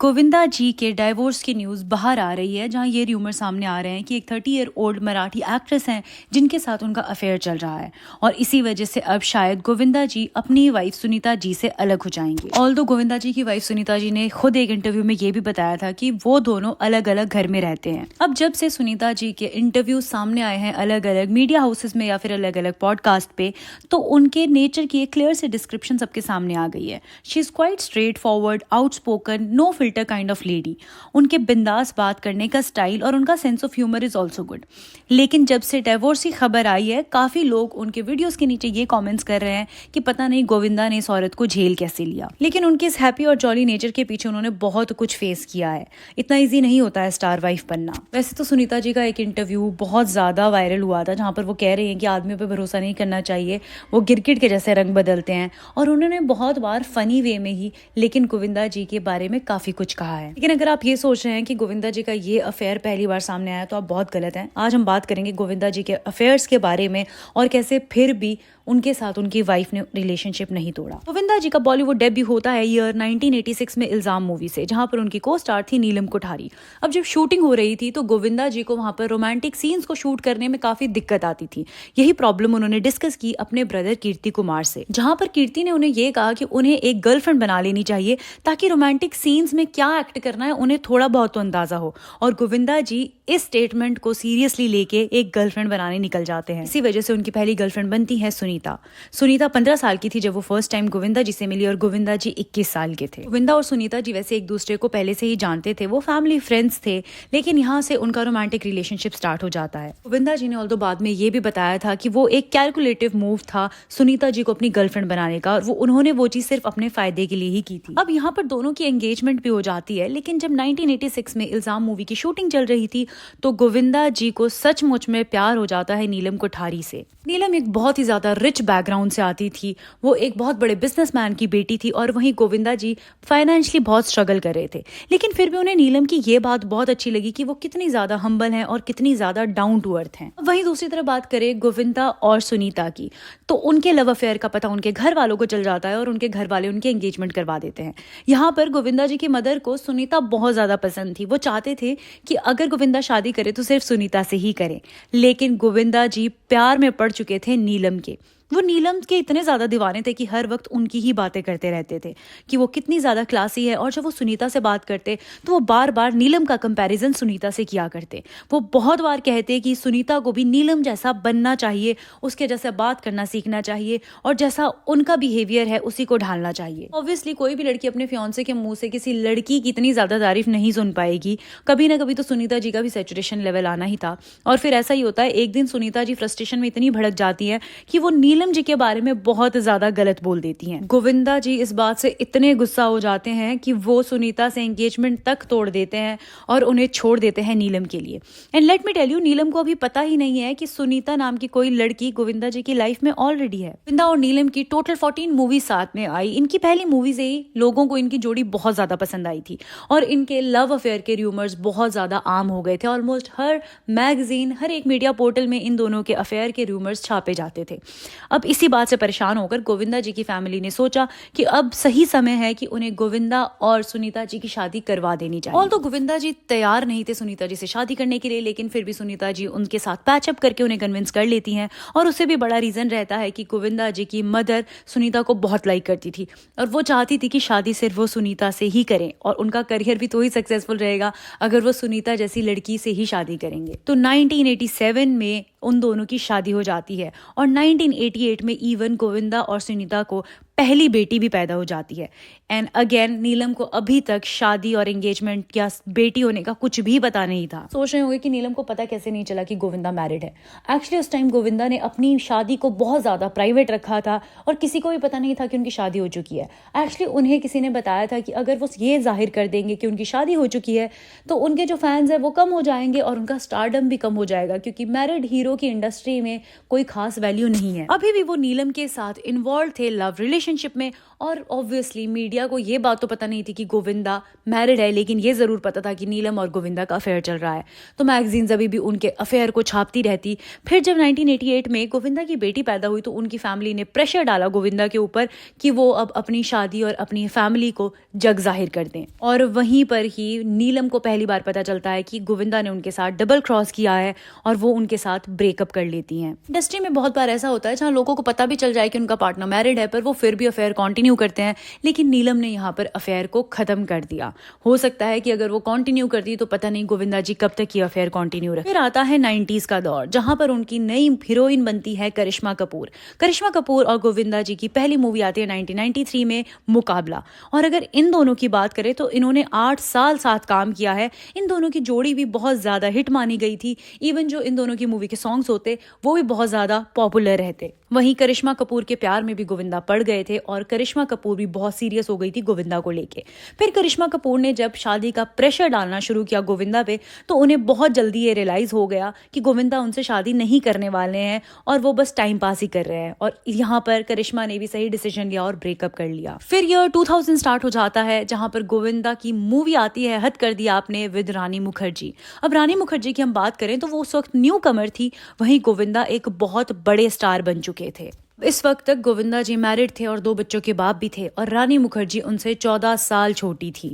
गोविंदा जी के डाइवोर्स की न्यूज़ बाहर आ रही है, जहां ये र्यूमर सामने आ रहे हैं कि एक 30-year-old मराठी एक्ट्रेस हैं जिनके साथ उनका अफेयर चल रहा है और इसी वजह से अब शायद गोविंदा जी अपनी वाइफ सुनीता जी से अलग हो जाएंगे। ऑल्दो गोविंदा जी की वाइफ सुनीता जी ने खुद एक इंटरव्यू में ये भी बताया था कि वो दोनों अलग अलग घर में रहते हैं। अब जब से सुनीता जी के इंटरव्यू सामने आए हैं अलग अलग मीडिया हाउसेस में या फिर अलग अलग पॉडकास्ट पे, तो उनके नेचर की एक क्लियर से डिस्क्रिप्शन सबके सामने आ गई है। She is quite straight forward, outspoken, no filter kind of lady. उनके बिंदास बात करने का स्टाइल और उनका sense of humour is also good. लेकिन जब से डिवोर्स की खबर आई है, काफी लोग उनके वीडियोस के नीचे ये कमेंट्स कर रहे हैं कि पता नहीं गोविंदा ने इस औरत को झेल कैसे लिया। लेकिन उनके इस हैप्पी और जॉली नेचर के पीछे उन्होंने बहुत कुछ फेस किया है। इतना ईजी नहीं होता है स्टार वाइफ बनना। वैसे तो सुनीता जी का एक इंटरव्यू बहुत ज्यादा वायरल हुआ था, जहां पर वो कह रही हैं कि आदमियों पर भरोसा नहीं करना चाहिए, वो गिरगिट के जैसे रंग बदलते हैं। और उन्होंने बहुत बार फनी वे में ही लेकिन गोविंदा जी के बारे में काफी कुछ कहा है। लेकिन अगर आप ये सोच रहे हैं कि गोविंदा जी का ये अफेयर पहली बार सामने आया, तो आप बहुत गलत हैं। आज हम बात करेंगे गोविंदा जी के अफेयर्स के बारे में और कैसे फिर भी उनके साथ उनकी वाइफ ने रिलेशनशिप नहीं तोड़ा। गोविंदा जी का बॉलीवुड डेब्यू होता है ईयर 1986 में इल्जाम मूवी से, जहां पर उनकी को स्टार थी नीलम कोठारी। अब जब शूटिंग हो रही थी तो गोविंदा जी को वहां पर रोमांटिक सीन्स को शूट करने में काफी दिक्कत आती थी। यही प्रॉब्लम उन्होंने डिस्कस की अपने ब्रदर कीर्ति कुमार से, जहां पर कीर्ति ने उन्हें यह कहा कि उन्हें एक गर्लफ्रेंड बना लेनी चाहिए ताकि रोमांटिक सीन्स में क्या एक्ट करना है उन्हें थोड़ा बहुत तो अंदाजा हो। और गोविंदा जी इस स्टेटमेंट को सीरियसली लेके एक गर्लफ्रेंड बनाने निकल जाते हैं। इसी वजह से उनकी पहली गर्लफ्रेंड बनती है सुनीता। सुनीता 15 साल की थी जब वो फर्स्ट टाइम गोविंदा जी से मिली और गोविंदा जी 21 साल के थे। गोविंदा और सुनीता जी वैसे एक दूसरे को पहले से ही जानते थे, वो फैमिली फ्रेंड्स थे, लेकिन यहाँ से उनका रोमांटिक रिलेशनशिप स्टार्ट हो जाता है। गोविंदा जी ने ऑल्दो बाद में ये भी बताया था कि वो एक कैलकुलेटिव मूव था सुनीता जी को अपनी गर्लफ्रेंड बनाने का, और वो उन्होंने वो चीज सिर्फ अपने फायदे के लिए ही की थी। अब यहाँ पर दोनों की एंगेजमेंट भी हो जाती है, लेकिन जब 1986 में इल्जाम मूवी की शूटिंग चल रही थी तो गोविंदा जी को सचमुच में प्यार हो जाता है नीलम कोठारी से। नीलम एक बहुत ही ज्यादा रिच बैकग्राउंड से आती थी, वो एक बहुत बड़े बिजनेसमैन की बेटी थी और वहीं गोविंदा जी फाइनेंशियली बहुत स्ट्रगल कर रहे थे। लेकिन फिर भी उन्हें नीलम की ये बात बहुत अच्छी लगी कि वो कितनी ज्यादा हम्बल हैं और कितनी ज्यादा डाउन टू अर्थ हैं। वहीं दूसरी तरफ बात करें गोविंदा और सुनीता की, तो उनके लव अफेयर का पता उनके घर वालों को चल जाता है और उनके घर वाले उनके एंगेजमेंट करवा देते हैं। यहाँ पर गोविंदा जी की मदर को सुनीता बहुत ज्यादा पसंद थी। वो चाहते थे कि अगर गोविंदा शादी करे तो सिर्फ सुनीता से ही करे, लेकिन गोविंदा जी प्यार में पड़ चुके थे नीलम के। वो नीलम के इतने ज्यादा दीवाने थे कि हर वक्त उनकी ही बातें करते रहते थे कि वो कितनी ज्यादा क्लासी है। और जब वो सुनीता से बात करते तो वो बार बार नीलम का कंपैरिजन सुनीता से किया करते। वो बहुत बार कहते कि सुनीता को भी नीलम जैसा बनना चाहिए, उसके जैसा बात करना सीखना चाहिए और जैसा उनका बिहेवियर है उसी को ढालना चाहिए। ऑब्वियसली कोई भी लड़की अपने फियांसे के मुंह से किसी लड़की की इतनी ज्यादा तारीफ नहीं सुन पाएगी। कभी ना कभी तो सुनीता जी का भी सैचुरेशन लेवल आना ही था। और फिर ऐसा ही होता है, एक दिन सुनीता जी फ्रस्ट्रेशन में इतनी भड़क जाती है कि वो नीलम जी के बारे में बहुत ज्यादा गलत बोल देती हैं। गोविंदा जी इस बात से इतने गुस्सा हो जाते हैं कि वो सुनीता से एंगेजमेंट तक तोड़ देते हैं और उन्हें छोड़ देते हैं नीलम के लिए। And let me tell you, Neelam को अभी पता ही नहीं है कि सुनीता नाम की कोई लड़की गोविंदा जी की लाइफ में ऑलरेडी है। गोविंदा और नीलम की टोटल 14 मूवी साथ में आई। इनकी पहली मूवी से ही लोगों को इनकी जोड़ी बहुत ज्यादा पसंद आई थी और इनके लव अफेयर के रूमर्स बहुत ज्यादा आम हो गए थे। ऑलमोस्ट हर मैगजीन, हर एक मीडिया पोर्टल में इन दोनों के अफेयर के रूमर्स छापे जाते थे। अब इसी बात से परेशान होकर गोविंदा जी की फैमिली ने सोचा कि अब सही समय है कि उन्हें गोविंदा और सुनीता जी की शादी करवा देनी चाहिए। ऑल्दो गोविंदा जी तैयार नहीं थे सुनीता जी से शादी करने के लिए, लेकिन फिर भी सुनीता जी उनके साथ पैचअप करके उन्हें कन्विंस कर लेती हैं। और उससे भी बड़ा रीजन रहता है कि गोविंदा जी की मदर सुनीता को बहुत लाइक करती थी और वो चाहती थी कि शादी सिर्फ वो सुनीता से ही करें और उनका करियर भी तो ही सक्सेसफुल रहेगा अगर वो सुनीता जैसी लड़की से ही शादी करेंगे। तो 1987 में उन दोनों की शादी हो जाती है और 1988 में इवन गोविंदा और सुनीता को पहली बेटी भी पैदा हो जाती है। एंड अगेन नीलम को अभी तक शादी और एंगेजमेंट या बेटी होने का कुछ भी पता नहीं था। सोच रहे होंगे कि नीलम को पता कैसे नहीं चला कि गोविंदा मैरिड है। एक्चुअली उस टाइम गोविंदा ने अपनी शादी को बहुत ज्यादा प्राइवेट रखा था और किसी को भी पता नहीं था कि उनकी शादी हो चुकी है। एक्चुअली उन्हें किसी ने बताया था कि अगर वो ये जाहिर कर देंगे कि उनकी शादी हो चुकी है तो उनके जो फैंस है वो कम हो जाएंगे और उनका स्टारडम भी कम हो जाएगा, क्योंकि मैरिड हीरो की इंडस्ट्री में कोई खास वैल्यू नहीं है। अभी भी वो नीलम के साथ इन्वॉल्व थे लव रिलेशन रिलेशनशिप में। और ऑब्वियसली मीडिया को ये बात तो पता नहीं थी कि गोविंदा मैरिड है, लेकिन ये ज़रूर पता था कि नीलम और गोविंदा का अफेयर चल रहा है। तो मैगजीन्स अभी भी उनके अफेयर को छापती रहती। फिर जब 1988 में गोविंदा की बेटी पैदा हुई तो उनकी फैमिली ने प्रेशर डाला गोविंदा के ऊपर कि वो अब अपनी शादी और अपनी फैमिली को जग जाहिर कर दें। और वहीं पर ही नीलम को पहली बार पता चलता है कि गोविंदा ने उनके साथ डबल क्रॉस किया है और वो उनके साथ ब्रेकअप कर लेती हैं। इंडस्ट्री में बहुत बार ऐसा होता है जहां लोगों को पता भी चल जाए कि उनका पार्टनर मैरिड है, पर वो फिर भी अफेयर कंटिन्यू करते हैं। लेकिन नीलम ने यहाँ पर अफेयर को खत्म कर दिया। हो सकता है कि अगर वो कंटिन्यू करती तो पता नहीं गोविंदा जी कब तक ये अफेयर कंटिन्यू रहे। फिर आता है 90s का दौर, जहां पर उनकी नई हीरोइन बनती है करिश्मा कपूर। करिश्मा कपूर और गोविंदा जी की पहली मूवी आती है 1993 में, मुकाबला। और अगर इन दोनों की बात करें तो इन्होंने 8 साल साथ काम किया है। इन दोनों की जोड़ी भी बहुत ज्यादा हिट मानी गई थी। इवन जो इन दोनों की मूवी के सॉन्ग्स होते वो भी बहुत ज्यादा पॉपुलर रहते। वहीं करिश्मा कपूर के प्यार में भी गोविंदा पड़ गए थे और करिश्मा कपूर भी बहुत सीरियस हो गई थी गोविंदा को लेके। फिर करिश्मा कपूर ने जब शादी का प्रेशर डालना शुरू किया गोविंदा पे, तो उन्हें बहुत जल्दी ये रियलाइज हो गया कि गोविंदा उनसे शादी नहीं करने वाले हैं और वो बस टाइम पास ही कर रहे हैं। और यहाँ पर करिश्मा ने भी सही डिसीजन लिया और ब्रेकअप कर लिया। फिर ईयर 2000 स्टार्ट हो जाता है, जहां पर गोविंदा की मूवी आती है हद कर दिया आपने विद रानी मुखर्जी। अब रानी मुखर्जी की हम बात करें तो वो उस वक्त न्यू कमर थी, वहीं गोविंदा एक बहुत बड़े स्टार बन चुके थे। इस वक्त तक गोविंदा जी मैरिड थे और 2 बच्चों के बाप भी थे और रानी मुखर्जी उनसे 14 साल छोटी थी।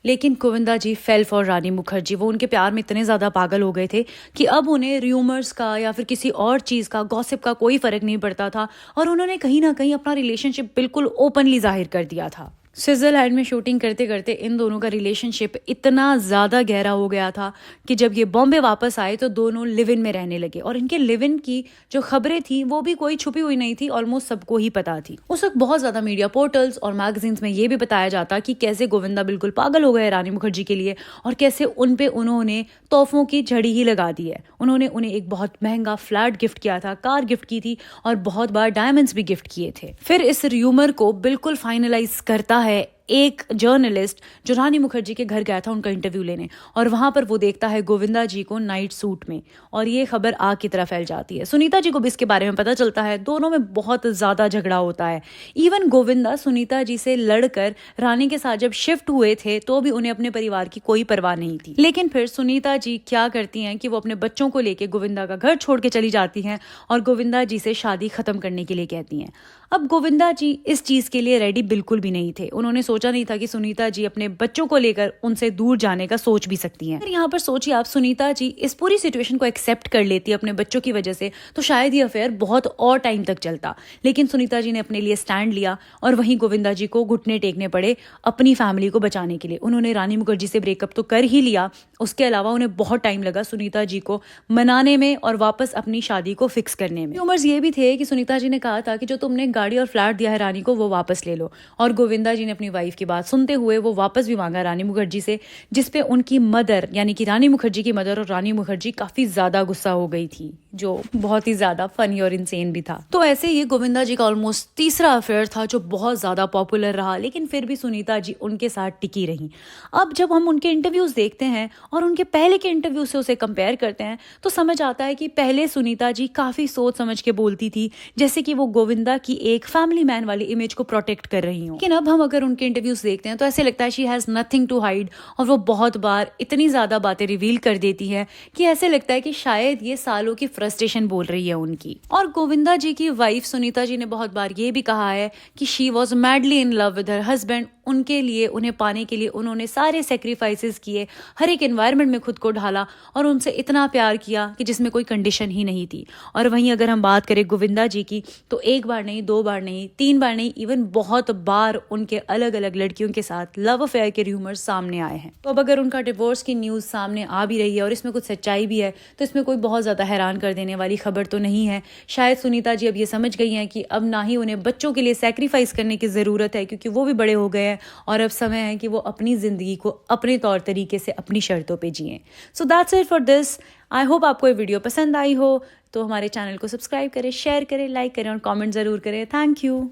लेकिन गोविंदा जी फेल फॉर रानी मुखर्जी। वो उनके प्यार में इतने ज्यादा पागल हो गए थे कि अब उन्हें र्यूमर्स का या फिर किसी और चीज का, गॉसिप का कोई फर्क नहीं पड़ता था और उन्होंने कहीं ना कहीं अपना रिलेशनशिप बिल्कुल ओपनली जाहिर कर दिया था। स्विट्जरलैंड में शूटिंग करते करते इन दोनों का रिलेशनशिप इतना ज़्यादा गहरा हो गया था कि जब ये बॉम्बे वापस आए तो दोनों लिव इन में रहने लगे। और इनके लिव इन की जो खबरें थी वो भी कोई छुपी हुई नहीं थी, ऑलमोस्ट सबको ही पता थी। उस वक्त बहुत ज़्यादा मीडिया पोर्टल्स और मैगजीन्स में ये भी बताया जाता कि कैसे गोविंदा बिल्कुल पागल हो गए रानी मुखर्जी के लिए और कैसे उन पे उन्होंने तोहफों की झड़ी ही लगा दी है। उन्होंने उन्हें एक बहुत महंगा फ्लैट गिफ्ट किया था, कार गिफ्ट की थी और बहुत बार डायमंड्स भी गिफ्ट किए थे। फिर इस र्यूमर को बिल्कुल फाइनलाइज करता है एक जर्नलिस्ट जो रानी मुखर्जी के घर गया था उनका इंटरव्यू लेने, और वहां पर वो देखता है गोविंदा जी को नाइट सूट में, और ये खबर आग की तरह फैल जाती है। सुनीता जी को भी इसके बारे में पता चलता है। दोनों में बहुत ज्यादा झगड़ा होता है। इवन गोविंदा सुनीता जी से लड़कर रानी के साथ जब शिफ्ट हुए थे तो भी उन्हें अपने परिवार की कोई परवाह नहीं थी। लेकिन फिर सुनीता जी क्या करती हैं कि वो अपने बच्चों को लेके गोविंदा का घर छोड़ के चली जाती हैं और गोविंदा जी से शादी खत्म करने के लिए कहती हैं। अब गोविंदा जी इस चीज के लिए रेडी बिल्कुल भी नहीं थे। उन्होंने सोचा नहीं था कि सुनीता जी अपने बच्चों को लेकर उनसे दूर जाने का सोच भी सकती हैं। यहाँ पर सोचिए आप, सुनीता जी इस पूरी सिचुएशन को एक्सेप्ट कर लेती अपने बच्चों की वजह से तो शायद ये अफेयर बहुत और टाइम तक चलता। लेकिन सुनीता जी ने अपने लिए स्टैंड लिया और वहीं गोविंदा जी को घुटने टेकने पड़े अपनी फैमिली को बचाने के लिए। उन्होंने रानी मुखर्जी से ब्रेकअप तो कर ही लिया, उसके अलावा उन्हें बहुत टाइम लगा सुनीता जी को मनाने में और वापस अपनी शादी को फिक्स करने में। रूमर्स ये भी थे कि सुनीता जी ने कहा था कि जो तुमने गाड़ी और फ्लैट दिया है रानी को वो वापस ले लो, और गोविंदा जी ने अपनी वाइफ की बात सुनते हुए वो वापस भी मांगा रानी मुखर्जी से, जिसपे उनकी मदर यानी कि रानी मुखर्जी की मदर और रानी मुखर्जी काफी ज्यादा गुस्सा हो गई थी, जो बहुत ही ज्यादा फनी और इंसेन भी था। तो ऐसे ही गोविंदा जी का ऑलमोस्ट तीसरा अफेयर था जो बहुत ज्यादा पॉपुलर रहा, लेकिन फिर भी सुनीता जी उनके साथ टिकी रही। अब जब हम उनके इंटरव्यूज देखते हैं और उनके पहले के इंटरव्यू से उसे कंपेयर करते हैं तो समझ आता है कि पहले सुनीता जी काफी सोच समझ के बोलती थी, जैसे कि वो गोविंदा की एक फैमिली मैन वाली इमेज को प्रोटेक्ट कर रही हूँ। लेकिन अब हम अगर उनके इंटरव्यूज देखते हैं तो ऐसे लगता है she has nothing to hide, और वो बहुत बार इतनी ज्यादा बातें रिवील कर देती है कि ऐसे लगता है कि शायद ये सालों की फ्रस्ट्रेशन बोल रही है उनकी। और गोविंदा जी की वाइफ सुनीता जी ने बहुत बार ये भी कहा है कि she was madly in love with her husband. उनके लिए, उन्हें पाने के लिए उन्होंने सारे सेक्रीफाइसेस किए, हर एक एनवायरनमेंट में खुद को ढाला और उनसे इतना प्यार किया कि जिसमें कोई कंडीशन ही नहीं थी। और वहीं अगर हम बात करें गोविंदा जी की तो एक बार नहीं, 2 बार नहीं, 3 बार नहीं, इवन बहुत बार उनके अलग अलग लड़कियों के साथ लव अफेयर के रूमर्स सामने आए हैं। तो अब अगर उनका डिवोर्स की न्यूज सामने आ भी रही है और इसमें कुछ सच्चाई भी है तो इसमें कोई बहुत ज्यादा हैरान कर देने वाली खबर तो नहीं है। शायद सुनीता जी अब ये समझ गई हैं कि अब ना ही उन्हें बच्चों के लिए सैक्रिफाइस करने की जरूरत है, क्योंकि वो भी बड़े हो गए हैं और अब समय है कि वो अपनी जिंदगी को अपने तौर तरीके से अपनी शर्तों पे जिएं। So that's it for this. I hope आपको ये वीडियो पसंद आई हो, तो हमारे चैनल को सब्सक्राइब करें, शेयर करें, लाइक करें और कमेंट जरूर करें। Thank you.